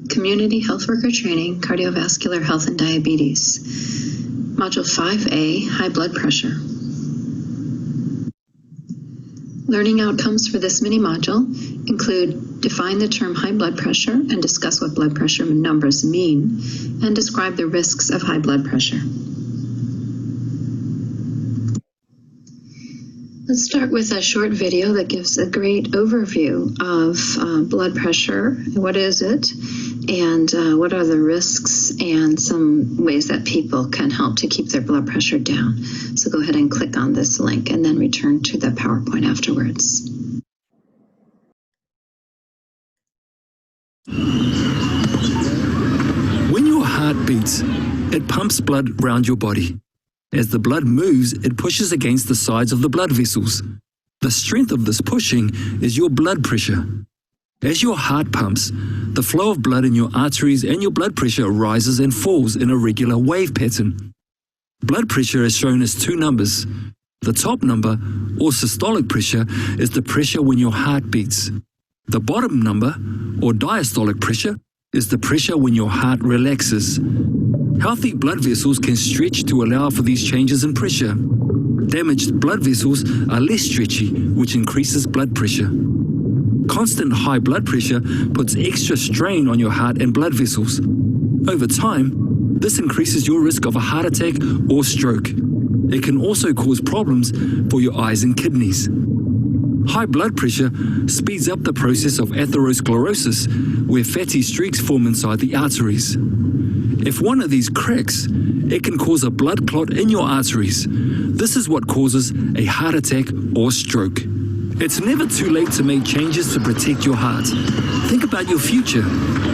Community Health Worker Training, Cardiovascular Health and Diabetes. Module 5A, High Blood Pressure. Learning outcomes for this mini module include define the term high blood pressure and discuss what blood pressure numbers mean, and describe the risks of high blood pressure. Let's start with a short video that gives a great overview of blood pressure. What is it? And what are the risks and some ways that people can help to keep their blood pressure down. So go ahead and click on this link and then return to the PowerPoint afterwards. When your heart beats, it pumps blood around your body. As the blood moves, it pushes against the sides of the blood vessels. The strength of this pushing is your blood pressure. As your heart pumps, the flow of blood in your arteries and your blood pressure rises and falls in a regular wave pattern. Blood pressure is shown as two numbers. The top number, or systolic pressure, is the pressure when your heart beats. The bottom number, or diastolic pressure, is the pressure when your heart relaxes. Healthy blood vessels can stretch to allow for these changes in pressure. Damaged blood vessels are less stretchy, which increases blood pressure. Constant high blood pressure puts extra strain on your heart and blood vessels. Over time, this increases your risk of a heart attack or stroke. It can also cause problems for your eyes and kidneys. High blood pressure speeds up the process of atherosclerosis, where fatty streaks form inside the arteries. If one of these cracks, it can cause a blood clot in your arteries. This is what causes a heart attack or stroke. It's never too late to make changes to protect your heart. Think about your future,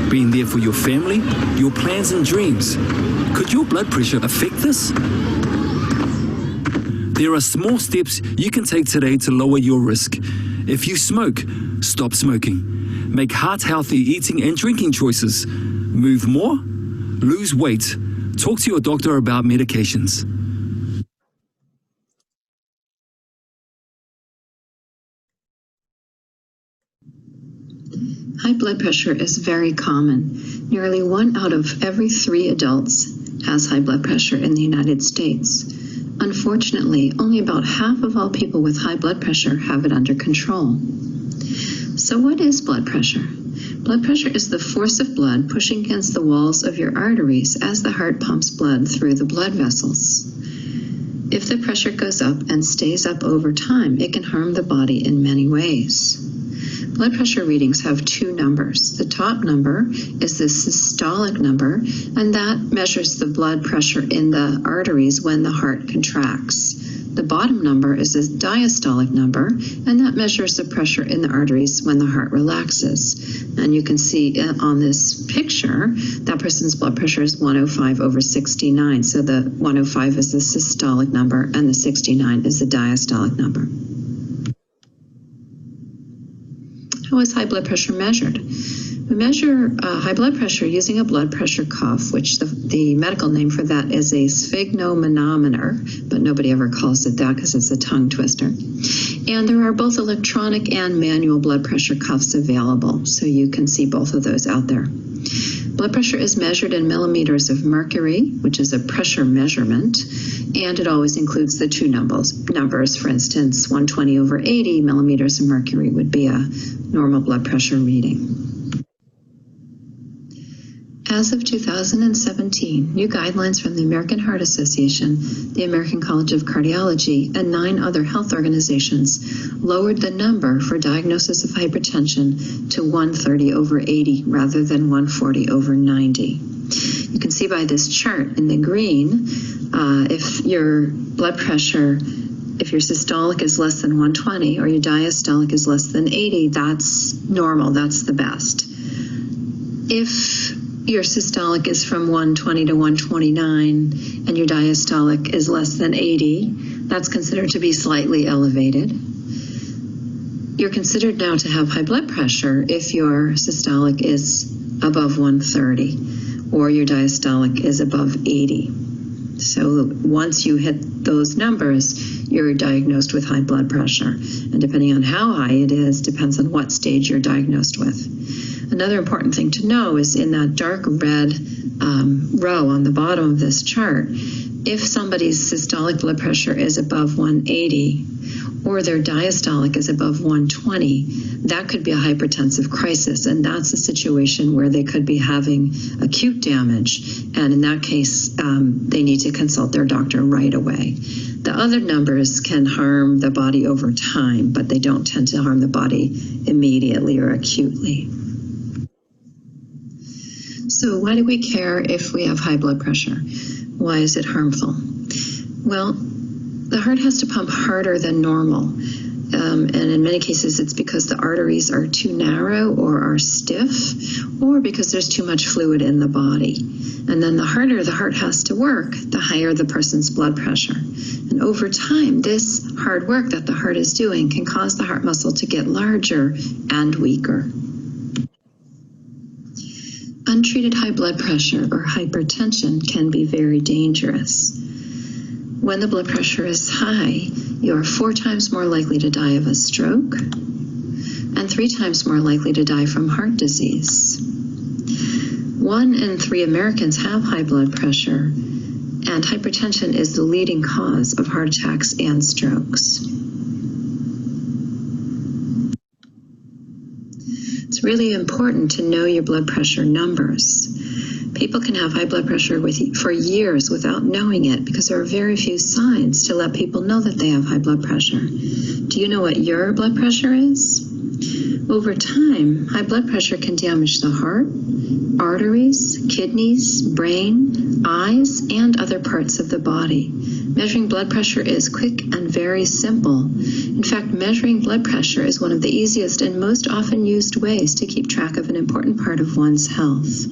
being there for your family, your plans and dreams. Could your blood pressure affect this? There are small steps you can take today to lower your risk. If you smoke, stop smoking. Make heart-healthy eating and drinking choices. Move more, lose weight. Talk to your doctor about medications. High blood pressure is very common. Nearly 1 out of every 3 adults has high blood pressure in the United States. Unfortunately, only about half of all people with high blood pressure have it under control. So what is blood pressure? Blood pressure is the force of blood pushing against the walls of your arteries as the heart pumps blood through the blood vessels. If the pressure goes up and stays up over time, it can harm the body in many ways. Blood pressure readings have 2 numbers. The top number is the systolic number, and that measures the blood pressure in the arteries when the heart contracts. The bottom number is a diastolic number, and that measures the pressure in the arteries when the heart relaxes. And you can see on this picture, that person's blood pressure is 105/69. So the 105 is the systolic number, and the 69 is the diastolic number. How is high blood pressure measured? We measure high blood pressure using a blood pressure cuff, which the medical name for that is a sphygmomanometer, but nobody ever calls it that because it's a tongue twister. And there are both electronic and manual blood pressure cuffs available, so you can see both of those out there. Blood pressure is measured in millimeters of mercury, which is a pressure measurement, and it always includes the 2 numbers. For instance, 120/80 millimeters of mercury would be a normal blood pressure reading. As of 2017, new guidelines from the American Heart Association, the American College of Cardiology, and 9 other health organizations lowered the number for diagnosis of hypertension to 130/80 rather than 140/90. You can see by this chart in the green, if your blood pressure, if your systolic is less than 120 or your diastolic is less than 80, that's normal, that's the best. If your systolic is from 120 to 129 and your diastolic is less than 80, that's considered to be slightly elevated. You're considered now to have high blood pressure if your systolic is above 130 or your diastolic is above 80. So once you hit those numbers, you're diagnosed with high blood pressure. And depending on how high it is, depends on what stage you're diagnosed with. Another important thing to know is in that dark red row on the bottom of this chart, if somebody's systolic blood pressure is above 180 or their diastolic is above 120, that could be a hypertensive crisis, and that's a situation where they could be having acute damage, and in that case, they need to consult their doctor right away. The other numbers can harm the body over time, but they don't tend to harm the body immediately or acutely. So why do we care if we have high blood pressure? Why is it harmful? Well, the heart has to pump harder than normal. And in many cases, it's because the arteries are too narrow or are stiff, or because there's too much fluid in the body. And then the harder the heart has to work, the higher the person's blood pressure. And over time, this hard work that the heart is doing can cause the heart muscle to get larger and weaker. Untreated high blood pressure or hypertension can be very dangerous. When the blood pressure is high, you are 4 times more likely to die of a stroke and 3 times more likely to die from heart disease. 1 in 3 Americans have high blood pressure, and hypertension is the leading cause of heart attacks and strokes. It's really important to know your blood pressure numbers. People can have high blood pressure for years without knowing it because there are very few signs to let people know that they have high blood pressure. Do you know what your blood pressure is? Over time, high blood pressure can damage the heart, arteries, kidneys, brain, eyes, and other parts of the body. Measuring blood pressure is quick and very simple. In fact, measuring blood pressure is one of the easiest and most often used ways to keep track of an important part of one's health.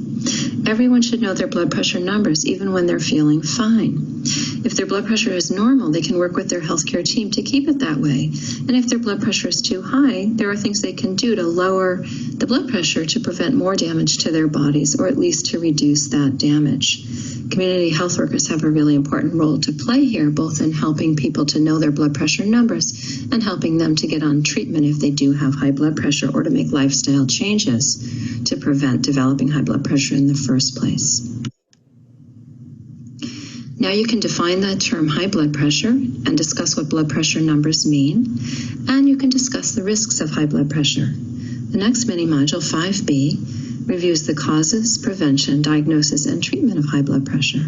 Everyone should know their blood pressure numbers, even when they're feeling fine. If their blood pressure is normal, they can work with their healthcare team to keep it that way. And if their blood pressure is too high, there are things they can do to lower the blood pressure to prevent more damage to their bodies, or at least to reduce that damage. Community health workers have a really important role to play here, both in helping people to know their blood pressure numbers and helping them to get on treatment if they do have high blood pressure, or to make lifestyle changes to prevent developing high blood pressure in the first place. Now you can define the term high blood pressure and discuss what blood pressure numbers mean, and you can discuss the risks of high blood pressure. The next mini-module, 5B, reviews the causes, prevention, diagnosis, and treatment of high blood pressure.